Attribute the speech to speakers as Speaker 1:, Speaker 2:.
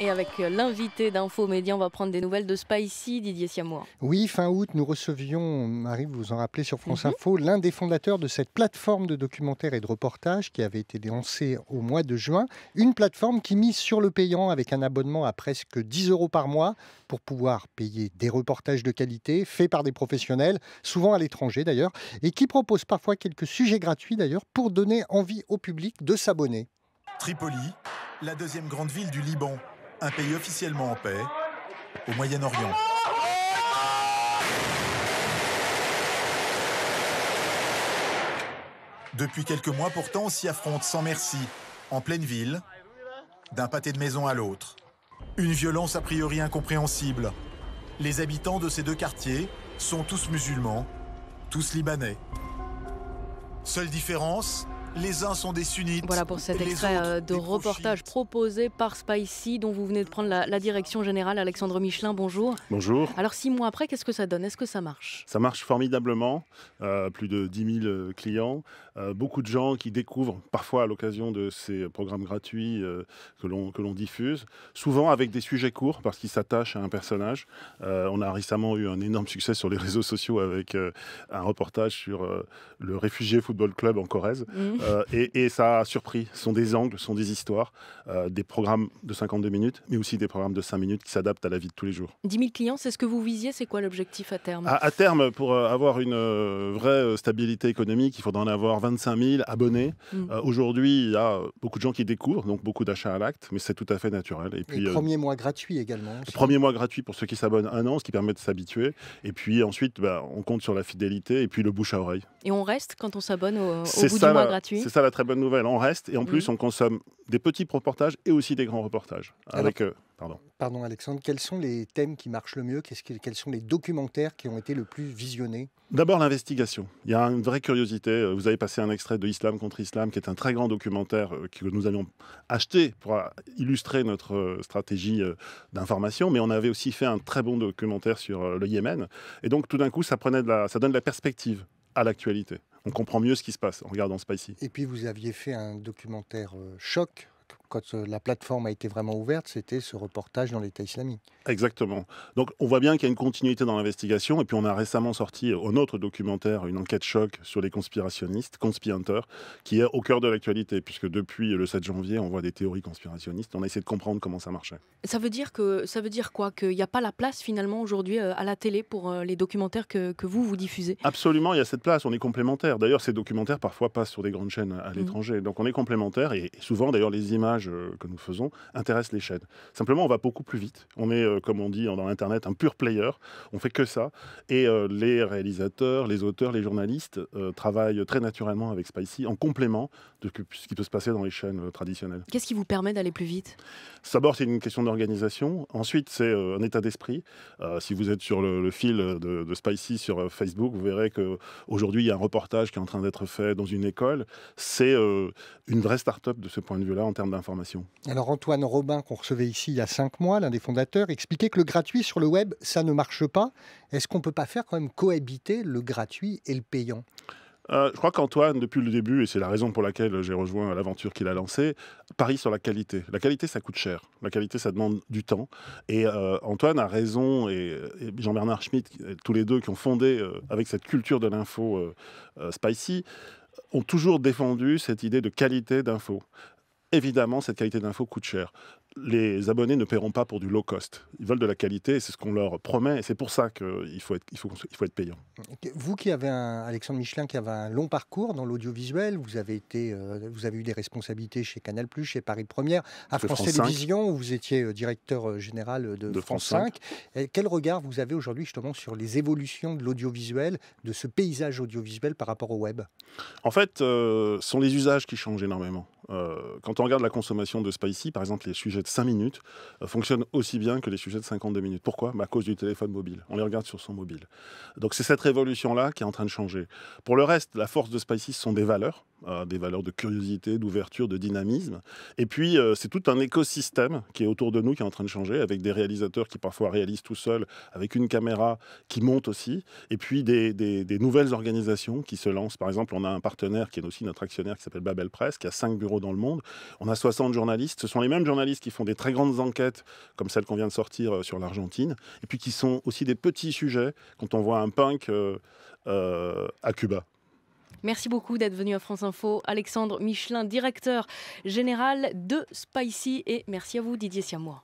Speaker 1: Et avec l'invité d'Info Média, on va prendre des nouvelles de Spicy, Didier Siamour.
Speaker 2: Oui, fin août, nous recevions, Marie, vous vous en rappelez sur France
Speaker 1: Mhm.
Speaker 2: Info, l'un des fondateurs de cette plateforme de documentaires et de reportages qui avait été lancée au mois de juin. Une plateforme qui mise sur le payant avec un abonnement à presque 10 € par mois pour pouvoir payer des reportages de qualité faits par des professionnels, souvent à l'étranger d'ailleurs, et qui propose parfois quelques sujets gratuits d'ailleurs pour donner envie au public de s'abonner.
Speaker 3: Tripoli, la deuxième grande ville du Liban, un pays officiellement en paix, au Moyen-Orient. Depuis quelques mois pourtant, on s'y affronte sans merci, en pleine ville, d'un pâté de maison à l'autre. Une violence a priori incompréhensible. Les habitants de ces deux quartiers sont tous musulmans, tous libanais. Seule différence, les uns sont des sunnites.
Speaker 1: Voilà pour cet
Speaker 3: les
Speaker 1: extrait
Speaker 3: autres
Speaker 1: de
Speaker 3: des
Speaker 1: reportage
Speaker 3: pro-chiites.
Speaker 1: proposé par Spicy, dont vous venez de prendre la direction générale. Alexandre Michelin, bonjour.
Speaker 4: Bonjour.
Speaker 1: Alors 6 mois après, qu'est-ce que ça donne? Est-ce que ça marche?
Speaker 4: Ça marche formidablement, plus de 10 000 clients, beaucoup de gens qui découvrent parfois à l'occasion de ces programmes gratuits que l'on diffuse, souvent avec des sujets courts parce qu'ils s'attachent à un personnage. On a récemment eu un énorme succès sur les réseaux sociaux avec un reportage sur le Réfugié Football Club en Corrèze et ça a surpris. Ce sont des angles, ce sont des histoires, des programmes de 52 minutes, mais aussi des programmes de 5 minutes qui s'adaptent à la vie de tous les jours.
Speaker 1: 10 000 clients, c'est ce que vous visiez? C'est quoi l'objectif à terme?
Speaker 4: À terme, pour avoir une vraie stabilité économique, il faudra en avoir 25 000 abonnés. Aujourd'hui, il y a beaucoup de gens qui découvrent, donc beaucoup d'achats à l'acte, mais c'est tout à fait naturel. Et puis,
Speaker 2: Premier mois gratuit également.
Speaker 4: le premier mois gratuit pour ceux qui s'abonnent 1 an, ce qui permet de s'habituer. Et puis ensuite, on compte sur la fidélité et puis le bouche à oreille.
Speaker 1: Et on reste quand on s'abonne au
Speaker 4: C'est
Speaker 1: bout
Speaker 4: ça,
Speaker 1: du mois gratuit?
Speaker 4: C'est ça la très bonne nouvelle. On reste et en plus, on consomme des petits reportages et aussi des grands reportages. Avec,
Speaker 2: Pardon Alexandre, quels sont les thèmes qui marchent le mieux? Quels sont les documentaires qui ont été le plus visionnés?
Speaker 4: D'abord l'investigation. Il y a une vraie curiosité. Vous avez passé un extrait de Islam contre Islam, qui est un très grand documentaire que nous avions acheté pour illustrer notre stratégie d'information, mais on avait aussi fait un très bon documentaire sur le Yémen. Et donc tout d'un coup, ça donne de la perspective à l'actualité. On comprend mieux ce qui se passe en regardant Spicy.
Speaker 2: Et puis vous aviez fait un documentaire choc. Quand la plateforme a été vraiment ouverte, c'était ce reportage dans l'État islamique.
Speaker 4: Exactement. Donc on voit bien qu'il y a une continuité dans l'investigation. Et puis on a récemment sorti un autre documentaire, une enquête choc sur les conspirationnistes, Conspi Hunter, qui est au cœur de l'actualité, puisque depuis le 7 janvier, on voit des théories conspirationnistes. On a essayé de comprendre comment ça marchait.
Speaker 1: Ça veut dire quoi? Qu'il n'y a pas la place finalement aujourd'hui à la télé pour les documentaires que vous diffusez?
Speaker 4: Absolument, il y a cette place, on est complémentaires. D'ailleurs, ces documentaires parfois passent sur des grandes chaînes à l'étranger. Donc on est complémentaires et souvent d'ailleurs les images que nous faisons intéressent les chaînes. Simplement, on va beaucoup plus vite. On est, comme on dit dans Internet, un pur player. On fait que ça. Et les réalisateurs, les auteurs, les journalistes travaillent très naturellement avec Spicy en complément de ce qui peut se passer dans les chaînes traditionnelles.
Speaker 1: Qu'est-ce qui vous permet d'aller plus vite?
Speaker 4: D'abord, c'est une question d'organisation. Ensuite, c'est un état d'esprit. Si vous êtes sur le fil de Spicy sur Facebook, vous verrez qu'aujourd'hui, il y a un reportage qui est en train d'être fait dans une école. C'est une vraie start-up de ce point de vue-là en termes d'information.
Speaker 2: Alors Antoine Robin, qu'on recevait ici il y a 5 mois, l'un des fondateurs, expliquait que le gratuit sur le web, ça ne marche pas. Est-ce qu'on ne peut pas faire quand même cohabiter le gratuit et le payant?
Speaker 4: Je crois qu'Antoine, depuis le début, et c'est la raison pour laquelle j'ai rejoint l'aventure qu'il a lancée, parie sur la qualité. La qualité, ça coûte cher. La qualité, ça demande du temps. Et Antoine a raison, et Jean-Bernard Schmitt, tous les deux qui ont fondé avec cette culture de l'info Spicy, ont toujours défendu cette idée de qualité d'info. Évidemment, cette qualité d'info coûte cher. Les abonnés ne paieront pas pour du low cost. Ils veulent de la qualité, et c'est ce qu'on leur promet, et c'est pour ça qu'il faut être payant.
Speaker 2: Vous qui avez Alexandre Michelin, qui avait un long parcours dans l'audiovisuel, vous avez eu des responsabilités chez Canal+, chez Paris Première, à France Télévisions, où vous étiez directeur général de France 5. Quel regard vous avez aujourd'hui justement sur les évolutions de l'audiovisuel, de ce paysage audiovisuel par rapport au web?
Speaker 4: En fait, ce sont les usages qui changent énormément. Quand on regarde la consommation de Spicy, par exemple, les sujets de 5 minutes fonctionnent aussi bien que les sujets de 52 minutes. Pourquoi? À cause du téléphone mobile. On les regarde sur son mobile. Donc c'est cette révolution-là qui est en train de changer. Pour le reste, la force de Spicy, ce sont des valeurs. des valeurs de curiosité, d'ouverture, de dynamisme. Et puis, c'est tout un écosystème qui est autour de nous, qui est en train de changer, avec des réalisateurs qui parfois réalisent tout seuls, avec une caméra qui monte aussi, et puis des nouvelles organisations qui se lancent. Par exemple, on a un partenaire qui est aussi notre actionnaire, qui s'appelle Babel Press, qui a 5 bureaux dans le monde. On a 60 journalistes. Ce sont les mêmes journalistes qui font des très grandes enquêtes, comme celle qu'on vient de sortir sur l'Argentine, et puis qui sont aussi des petits sujets, quand on voit un punk à Cuba.
Speaker 1: Merci beaucoup d'être venu à France Info. Alexandre Michelin, directeur général de Spicy. Et merci à vous, Didier Siamois.